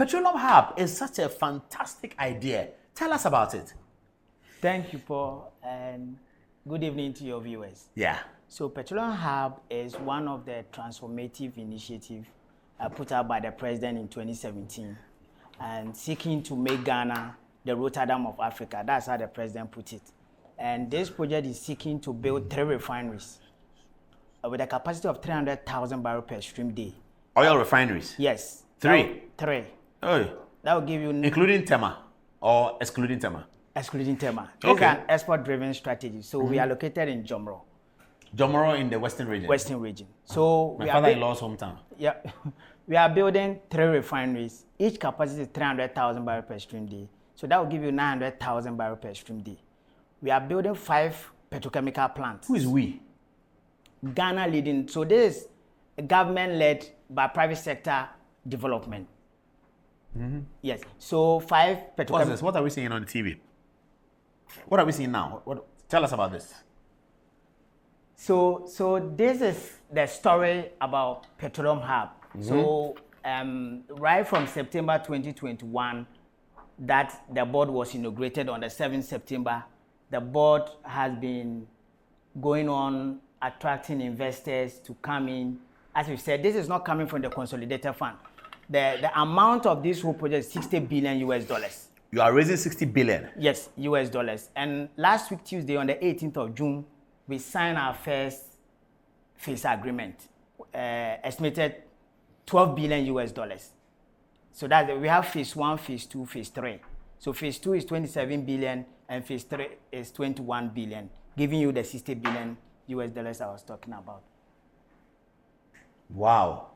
Petroleum Hub is such a fantastic idea. Tell us about it. Thank you, Paul, and good evening to your viewers. Yeah. So Petroleum Hub is one of the transformative initiatives put out by the president in 2017 and seeking to make Ghana the Rotterdam of Africa. That's how the president put it. And this project is seeking to build 3 refineries with a capacity of 300,000 barrels per stream day. Oil refineries? Yes. 3? 3. Oh. That will give you... Including Tema or excluding Tema? Excluding Tema. Okay. It's an export-driven strategy. So we are located in Jomro. Jomro in the Western region? Western region. So my father-in-law's hometown. Yeah. We are building 3 refineries. Each capacity is 300,000 barrels per stream day. So that will give you 900,000 barrels per stream day. We are building 5 petrochemical plants. Who is we? Ghana leading. So this is government-led by private sector development. Yes. So 5 petrochemical. What's this? What are we seeing on the TV? What are we seeing now? Tell us about this. So this is the story about Petroleum Hub. So right from September 2021, that the board was inaugurated on the 7th September, the board has been going on attracting investors to come in. As we said, this is not coming from the consolidated fund. The amount of this whole project is $60 billion US. You are raising 60 billion? Yes, US dollars. And last week, Tuesday, on the 18th of June, we signed our first phase agreement, estimated $12 billion US. So that we have phase 1, phase 2, phase 3. So phase 2 is 27 billion and phase 3 is 21 billion, giving you the 60 billion US I was talking about. Wow.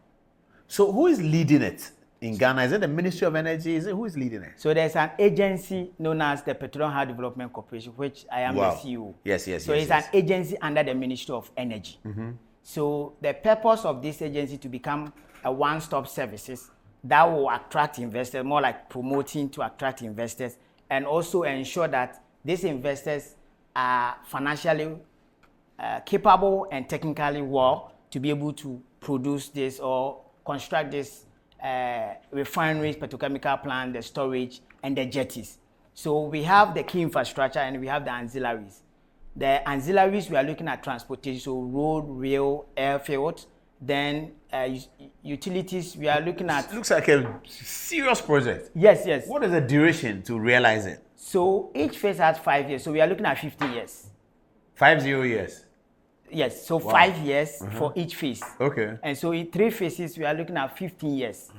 So who is leading it in Ghana? Is it the Ministry of Energy? Who is leading it? So there's an agency known as the Petroleum Hub Development Corporation, which I am the CEO. Yes. So it's an agency under the Ministry of Energy. So the purpose of this agency to become a one-stop services that will attract investors, more like promoting to attract investors, and also ensure that these investors are financially capable and technically well to be able to produce this or construct this refineries, petrochemical plant, the storage, and the jetties. So we have the key infrastructure and we have the ancillaries. The ancillaries, we are looking at transportation, so road, rail, airfield. Then utilities, we are looking at... It looks like a serious project. Yes. What is the duration to realize it? So each phase has 5 years. So we are looking at 50 years. 50 years? Yes, so 5 years for each phase. Okay. And so in 3 phases, we are looking at 15 years.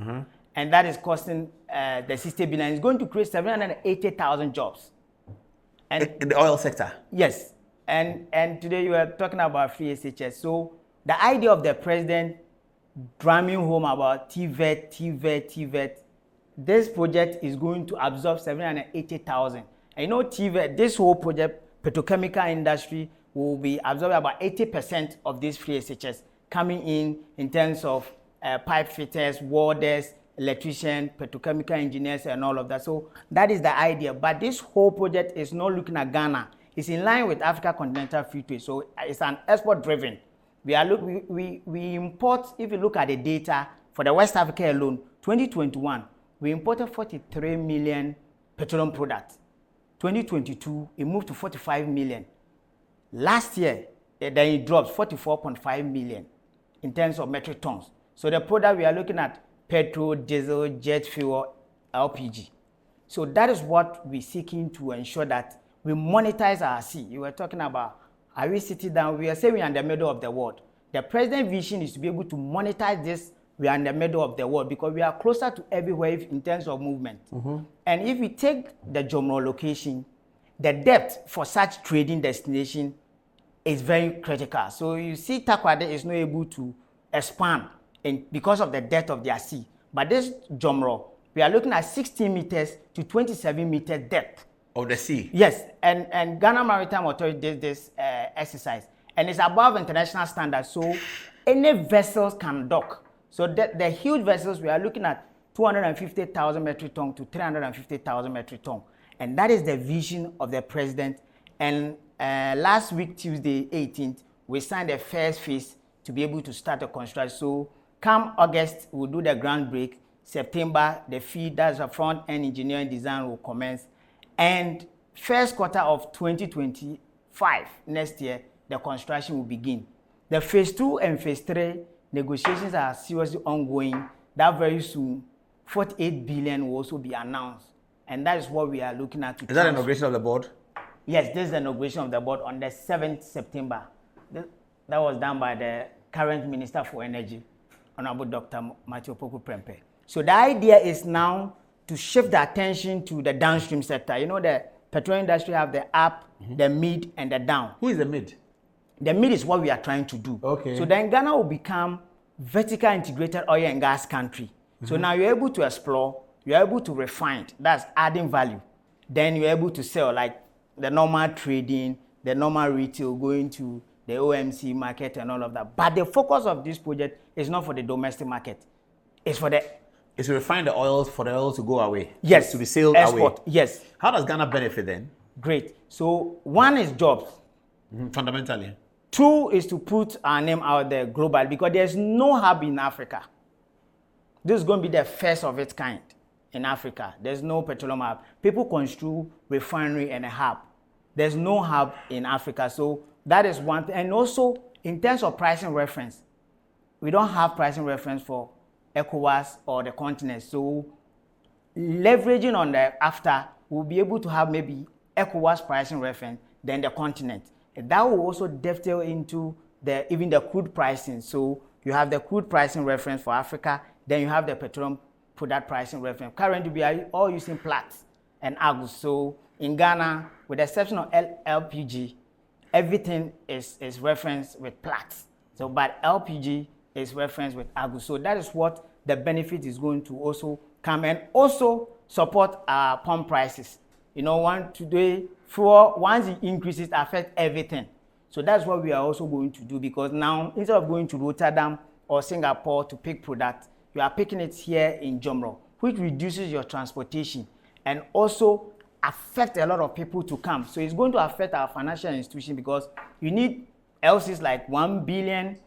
And that is costing the 60 billion. It's going to create 780,000 jobs. And in the oil sector? Yes. And today you are talking about free SHS. So the idea of the president drumming home about TVET, this project is going to absorb 780,000. And you know, TVET, this whole project, petrochemical industry, will be absorbing about 80% of this free SHS coming in terms of pipe fitters, welders, electricians, petrochemical engineers, and all of that. So that is the idea. But this whole project is not looking at Ghana. It's in line with Africa Continental Free Trade. So it's an export-driven. We import, if you look at the data for the West Africa alone, 2021, we imported 43 million petroleum products. 2022, it moved to 45 million. Last year, then it dropped 44.5 million in terms of metric tons. So the product we are looking at, petrol, diesel, jet fuel, LPG. So that is what we're seeking to ensure that we monetize our sea. You were talking about, are we sitting down? We are saying we are in the middle of the world. The president's vision is to be able to monetize this. We are in the middle of the world because we are closer to everywhere in terms of movement. And if we take the Jomro location, the depth for such trading destination is very critical. So you see Takoradi is not able to expand because of the depth of their sea. But this Jomro, we are looking at 16 meters to 27 meters depth. Of the sea? Yes, and Ghana Maritime Authority did this exercise. And it's above international standards, so any vessels can dock. So the huge vessels, we are looking at 250,000 metric ton to 350,000 metric ton. And that is the vision of the president. And last week, Tuesday, 18th, we signed the first phase to be able to start the construction. So come August, we'll do the ground break. September, the FEED, that's the front-end engineering design, will commence. And first quarter of 2025, next year, the construction will begin. The phase 2 and phase 3 negotiations are seriously ongoing. That very soon, 48 billion will also be announced. And that is what we are looking at. Is that the inauguration of the board? Yes, this is the inauguration of the board on the 7th September. That was done by the current Minister for Energy, Honorable Dr. Matthew Poku Prempeh. So the idea is now to shift the attention to the downstream sector. You know, the petroleum industry have the up, the mid, and the down. Who is the mid? The mid is what we are trying to do. Okay. So then Ghana will become vertical integrated oil and gas country. So now you're able to explore, you're able to refine, that's adding value. Then you're able to sell, like the normal trading, the normal retail, going to the OMC market and all of that. But the focus of this project is not for the domestic market. It's for the... It's to refine the oils for the oil to go away. Yes. To be sailed export, away. yes. How does Ghana benefit then? Great. So one is jobs. Fundamentally. 2 is to put our name out there globally, because there's no hub in Africa. This is going to be the first of its kind in Africa. There's no petroleum hub. People construe refinery and a hub. There's no hub in Africa. So that is one thing. And also, in terms of pricing reference, we don't have pricing reference for ECOWAS or the continent. So leveraging on the after, we'll be able to have maybe ECOWAS pricing reference, then the continent. And that will also dovetail into even the crude pricing. So you have the crude pricing reference for Africa, then you have the petroleum product pricing reference. Currently, we are all using Platts and Argus. So in Ghana, with the exception of LPG, everything is referenced with Platts. So, but LPG is referenced with Argus. So that is what the benefit is going to also come, and also support our pump prices. You know, once it increases, affect everything. So that's what we are also going to do, because now instead of going to Rotterdam or Singapore to pick product, you are picking it here in Jomro, which reduces your transportation and also affect a lot of people to come. So it's going to affect our financial institution, because you need LCs like 1 billion,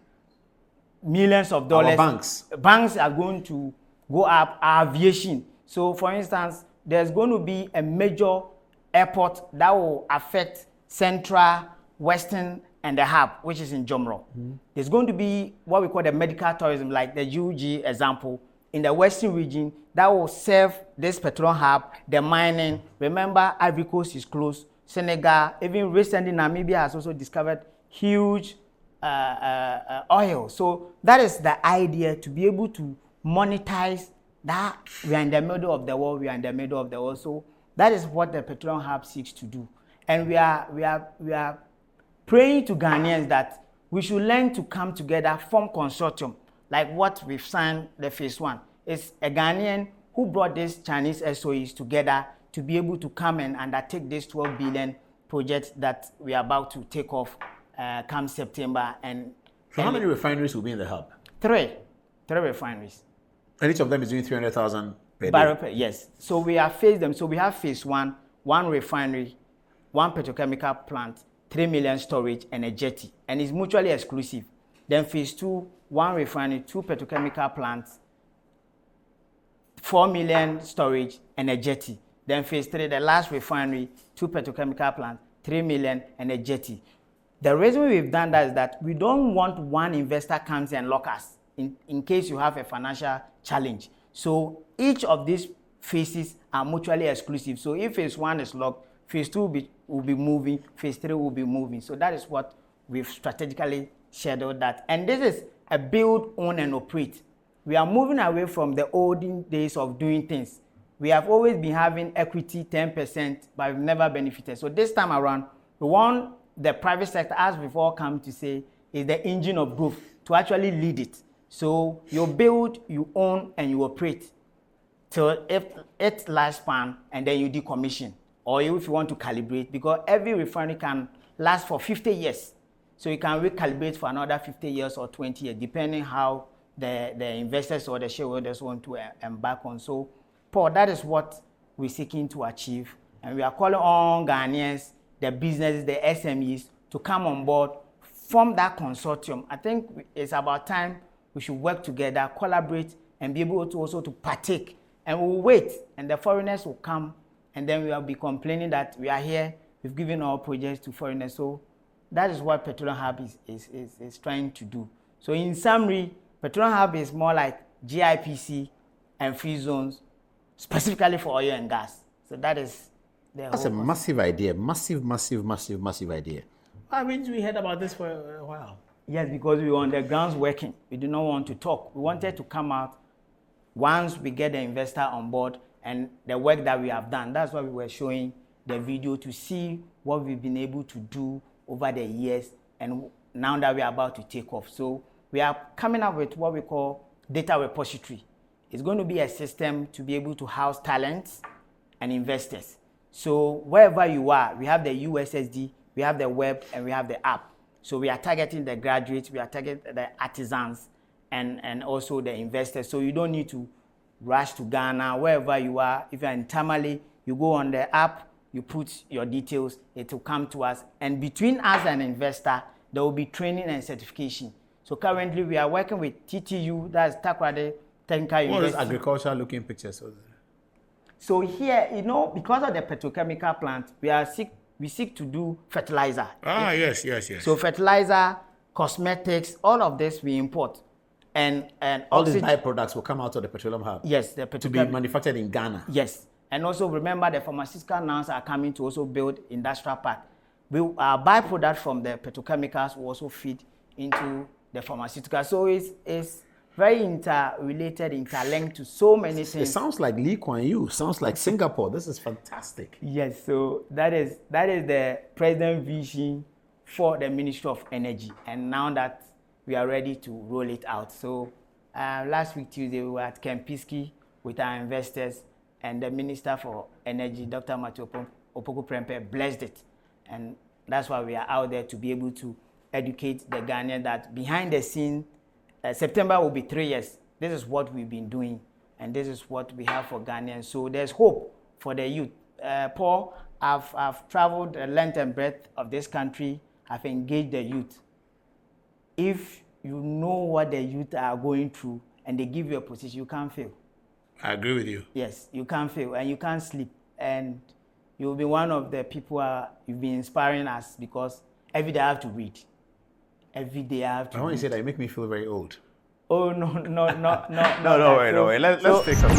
millions of dollars. Our banks are going to go up, our aviation. So for instance, there's going to be a major airport that will affect Central, Western, and the hub, which is in Jomro. There's going to be what we call the medical tourism, like the UG example, in the Western region that will serve this petroleum hub, the mining. Remember, Ivory Coast is close, Senegal, even recently Namibia has also discovered huge oil. So that is the idea, to be able to monetize that. We are in the middle of the world, So that is what the petroleum hub seeks to do. And we are praying to Ghanaians that we should learn to come together, form consortium, like what we've signed the phase 1. It's a Ghanaian who brought these Chinese SOEs together to be able to come and undertake this 12 billion project that we are about to take off come September. So how many refineries will be in the hub? 3 refineries. And each of them is doing 300,000 per day? Yes. So we have phased them. So we have phase 1, 1 refinery, 1 petrochemical plant, 3 million storage, and a jetty. And it's mutually exclusive. Then phase 2, 1 refinery, 2 petrochemical plants, 4 million storage, and a jetty. Then phase 3, the last refinery, 2 petrochemical plants, 3 million, and a jetty. The reason we've done that is that we don't want one investor comes and lock us in case you have a financial challenge. So each of these phases are mutually exclusive. So if phase 1 is locked, phase 2 will be moving, phase 3 will be moving. So that is what we've strategically scheduled that. And this is a build, own, and operate. We are moving away from the olden days of doing things. We have always been having equity 10%, but we've never benefited. So this time around, we want the private sector, as we've all come to say, is the engine of growth, to actually lead it. So you build, you own, and you operate till its lifespan, and then you decommission. Or if you want to calibrate, because every refinery can last for 50 years. So you can recalibrate for another 50 years or 20 years, depending how the investors or the shareholders want to embark on. So, Paul, that is what we're seeking to achieve. And we are calling on Ghanaians, the businesses, the SMEs, to come on board, form that consortium. I think it's about time we should work together, collaborate, and be able to also to partake. And we'll wait, and the foreigners will come, and then we will be complaining that we are here, we've given our projects to foreigners. So that is what Petroleum Hub is trying to do. So in summary, Petroleum Hub is more like GIPC and free zones, specifically for oil and gas. So that is That's a massive idea. Massive idea. Why haven't we heard about this for a while? Yes, because we were on the grounds working. We did not want to talk. We wanted to come out once we get the investor on board and the work that we have done. That's why we were showing the video to see what we've been able to do over the years and now that we are about to take off. So we are coming up with what we call data repository. It's going to be a system to be able to house talents and investors. So wherever you are, we have the USSD, we have the web, and we have the app. So we are targeting the graduates, we are targeting the artisans, and also the investors. So you don't need to rush to Ghana. Wherever you are, if you're in Tamale, you go on the app, you put your details, it will come to us. And between us and investor, there will be training and certification. So currently we are working with TTU, that's Takoradi Technical University. What is agriculture looking pictures? So here, because of the petrochemical plant, we seek to do fertilizer. Yes. So fertilizer, cosmetics, all of this we import. And all these byproducts will come out of the Petroleum Hub. Yes, to be manufactured in Ghana. Yes. And also remember the pharmaceutical now are coming to also build industrial park. Our byproduct from the petrochemicals will also feed into the pharmaceutical. So it's very interrelated, interlinked to so many things. It sounds like Lee Kuan Yew. Sounds like Singapore. This is fantastic. Yes, so that is the president's vision for the Ministry of Energy. And now that we are ready to roll it out. So last week, Tuesday, we were at Kempiski with our investors, and the Minister for Energy, Dr. Matthew Opoku-Prempeh, blessed it. And that's why we are out there to be able to educate the Ghanaian that behind the scene, September will be 3 years. This is what we've been doing, and this is what we have for Ghanaians. So there's hope for the youth. Paul, I've traveled the length and breadth of this country. I've engaged the youth. If you know what the youth are going through and they give you a position, you can't fail. I agree with you. Yes, you can't fail and you can't sleep. And you'll be one of the people you've been inspiring us, because every day I have to read. Every day I have to read. Want you say that, you make me feel very old. Oh, no. No, wait. Let's take some.